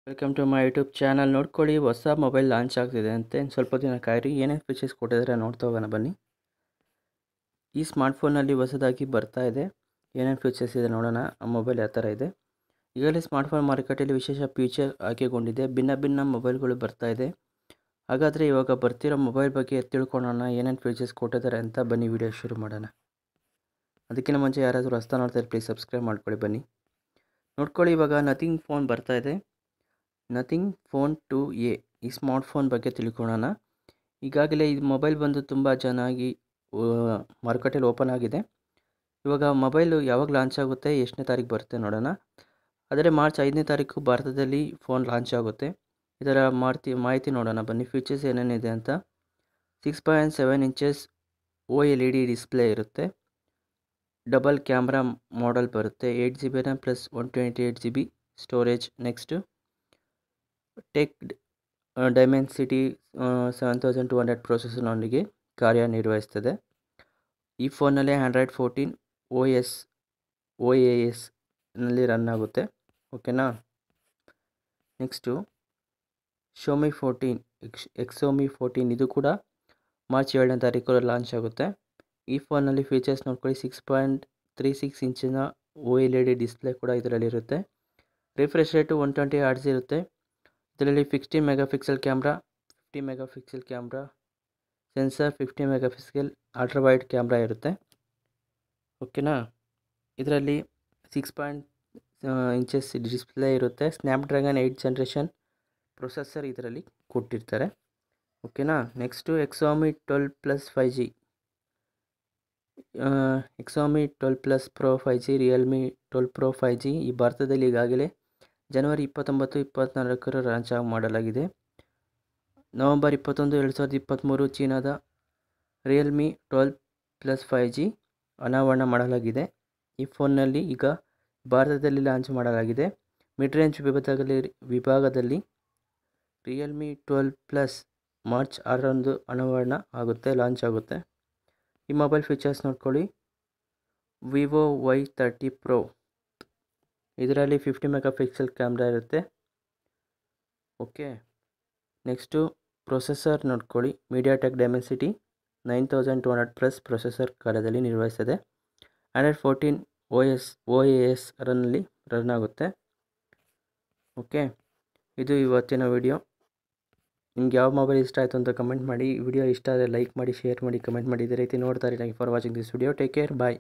Welcome to my YouTube channel. ನೋಡ್ಕೊಳ್ಳಿ, ಹೊಸ mobile launch ಆಗ್ತಿದೆ ಅಂತೆ. ಸ್ವಲ್ಪ ದಿನ ಕಾಯಿರಿ. ಏನೇನು ಫೀಚರ್ಸ್ ಕೊಟ್ಟಿದ್ದಾರೆ ನೋಡ್ತಾ ಹೋಗೋಣ ಬನ್ನಿ. ಈ ಸ್ಮಾರ್ಟ್ಫೋನಲ್ಲಿ ಹೊಸದಾಗಿ ಬರ್ತಾ ಇದೆ. ಏನೇನು ಫೀಚರ್ಸ್ ಇದೆ ನೋಡೋಣ. ಆ ಮೊಬೈಲ್ ಯಾವ ಥರ ಇದೆ. ಈಗಲೇ ಸ್ಮಾರ್ಟ್ಫೋನ್ ಮಾರುಕಟ್ಟೆಯಲ್ಲಿ ವಿಶೇಷ ಫೀಚರ್ ಆಯ್ಕೆಗೊಂಡಿದೆ. ಭಿನ್ನ ಮೊಬೈಲ್ಗಳು ಬರ್ತಾ ಇದೆ. ಹಾಗಾದರೆ ಇವಾಗ ಬರ್ತಿರೋ ಮೊಬೈಲ್ ಬಗ್ಗೆ ತಿಳ್ಕೊಳ್ಳೋಣ. ಏನೇನು ಫೀಚರ್ಸ್ ಕೊಟ್ಟಿದ್ದಾರೆ ಅಂತ ಬನ್ನಿ ವಿಡಿಯೋ ಶುರು ಮಾಡೋಣ. ಅದಕ್ಕಿಂತ ಮುಂಚೆ ಯಾರಾದರೂ ಹೊಸ್ತಾ ನೋಡ್ತಾರೆ ಪ್ಲೀಸ್ ಸಬ್ಸ್ಕ್ರೈಬ್ ಮಾಡ್ಕೊಳ್ಳಿ. ಬನ್ನಿ ನೋಡ್ಕೊಳ್ಳಿ, ಇವಾಗ ನಥಿಂಗ್ ಫೋನ್ ಬರ್ತಾ ಇದೆ. ನಥಿಂಗ್ ಫೋನ್ 2A ಈ ಸ್ಮಾರ್ಟ್ಫೋನ್ ಬಗ್ಗೆ ತಿಳ್ಕೊಳ್ಳೋಣ. ಈಗಾಗಲೇ ಈ ಮೊಬೈಲ್ ಬಂದು ತುಂಬ ಚೆನ್ನಾಗಿ ಮಾರುಕಟ್ಟೆಯಲ್ಲಿ ಓಪನ್ ಆಗಿದೆ. ಇವಾಗ ಮೊಬೈಲು ಯಾವಾಗ ಲಾಂಚ್ ಆಗುತ್ತೆ, ಎಷ್ಟನೇ ತಾರೀಕು ಬರುತ್ತೆ ನೋಡೋಣ. ಆದರೆ ಮಾರ್ಚ್ 5ನೇ ತಾರೀಕು ಭಾರತದಲ್ಲಿ ಫೋನ್ ಲಾಂಚ್ ಆಗುತ್ತೆ. ಇದರ ಮಾಹಿತಿ ನೋಡೋಣ ಬನ್ನಿ. ಫೀಚರ್ಸ್ ಏನೇನಿದೆ ಅಂತ. 6.7 ಇಂಚಸ್ OLED ಡಿಸ್ಪ್ಲೇ ಇರುತ್ತೆ. ಡಬಲ್ ಕ್ಯಾಮ್ರಾ ಮಾಡೆಲ್ ಬರುತ್ತೆ. 8GB RAM plus 128GB storage. Next tech Dimensity 7200 ಪ್ರೊಸೆಸರ್ನೊಂದಿಗೆ ಕಾರ್ಯನಿರ್ವಹಿಸ್ತದೆ. ಈ ಫೋನಲ್ಲಿ ಆಂಡ್ರಾಯ್ಡ್ 14 OASನಲ್ಲಿ ರನ್ ಆಗುತ್ತೆ. ಓಕೆನಾ. ನೆಕ್ಸ್ಟು Xiaomi 14 Xomi 14 ಇದು ಕೂಡ ಮಾರ್ಚ್ 7ನೇ ತಾರೀಕು ಲಾಂಚ್ ಆಗುತ್ತೆ. ಈ ಫೋನಲ್ಲಿ ಫೀಚರ್ಸ್ ನೋಡ್ಕೊಳ್ಳಿ. 6.36 ಇಂಚಿನ OLED ಡಿಸ್ಪ್ಲೇ ಕೂಡ ಇದರಲ್ಲಿರುತ್ತೆ. ರಿಫ್ರೆಶ್ ರೇಟು 120 Hz ಇರುತ್ತೆ. ಇದರಲ್ಲಿ 16 megapixel camera, 50 megapixel camera sensor, 50 megapixel ultra wide camera ಇರುತ್ತೆ. ಓಕೆನಾ. ಇದರಲ್ಲಿ 6 ಇಂಚಸ್ ಡಿಸ್ಪ್ಲೇ ಇರುತ್ತೆ. ಸ್ನ್ಯಾಪ್ಡ್ರ್ಯಾಗನ್ 8 ಜನರೇಷನ್ ಪ್ರೊಸೆಸರ್ ಇದರಲ್ಲಿ ಕೊಟ್ಟಿರ್ತಾರೆ. ಓಕೆನಾ. Next Xomi 12 Plus 5G, Xomi 12 Plus Pro 5G, Realme 12 Pro 5G ಈ ಭಾರತದಲ್ಲಿ ಈಗಾಗಲೇ ಜನವರಿ 29, 24 ಲಾಂಚ್ ಮಾಡಲಾಗಿದೆ. ನವೆಂಬರ್ 21, 2023 ಚೀನಾದ ರಿಯಲ್ಮಿ 12 Plus 5G ಅನಾವರಣ ಮಾಡಲಾಗಿದೆ. ಈ ಫೋನ್ನಲ್ಲಿ ಈಗ ಭಾರತದಲ್ಲಿ ಲಾಂಚ್ ಮಾಡಲಾಗಿದೆ. ಮಿಡ್ ರೇಂಜ್ ವಿಭಾಗದಲ್ಲಿ ರಿಯಲ್ಮಿ 12 Plus ಮಾರ್ಚ್ 6ರಂದು ಅನಾವರಣ ಆಗುತ್ತೆ, ಲಾಂಚ್ ಆಗುತ್ತೆ. ಈ ಮೊಬೈಲ್ ಫೀಚರ್ಸ್ ನೋಡ್ಕೊಳ್ಳಿ. ವಿವೋ Y30 Pro ಇದರಲ್ಲಿ 50 ಮೆಗಾಪಿಕ್ಸೆಲ್ ಕ್ಯಾಮ್ರಾ ಇರುತ್ತೆ. ಓಕೆ. ನೆಕ್ಸ್ಟು ಪ್ರೊಸೆಸರ್ ನೋಡ್ಕೊಳ್ಳಿ. MediaTek Dimensity 9200 ಪ್ಲಸ್ ಪ್ರೊಸೆಸರ್ ಕಾರ್ಯದಲ್ಲಿ ನಿರ್ವಹಿಸ್ತದೆ. ಆಂಡ್ರಾಯ್ಡ್ 14 OAS ರನ್ ಆಗುತ್ತೆ. ಓಕೆ. ಇದು ಇವತ್ತಿನ ವಿಡಿಯೋ. ನಿಮ್ಗೆ ಯಾವ ಮೊಬೈಲ್ ಇಷ್ಟ ಆಯಿತು ಅಂತ ಕಮೆಂಟ್ ಮಾಡಿ. ವಿಡಿಯೋ ಇಷ್ಟ ಆದರೆ ಲೈಕ್ ಮಾಡಿ, ಶೇರ್ ಮಾಡಿ, ಕಮೆಂಟ್ ಮಾಡಿ. ಇದೇ ರೀತಿ ನೋಡ್ತಾ ಇರಿ. Thank you for watching this video. Take care. Bye.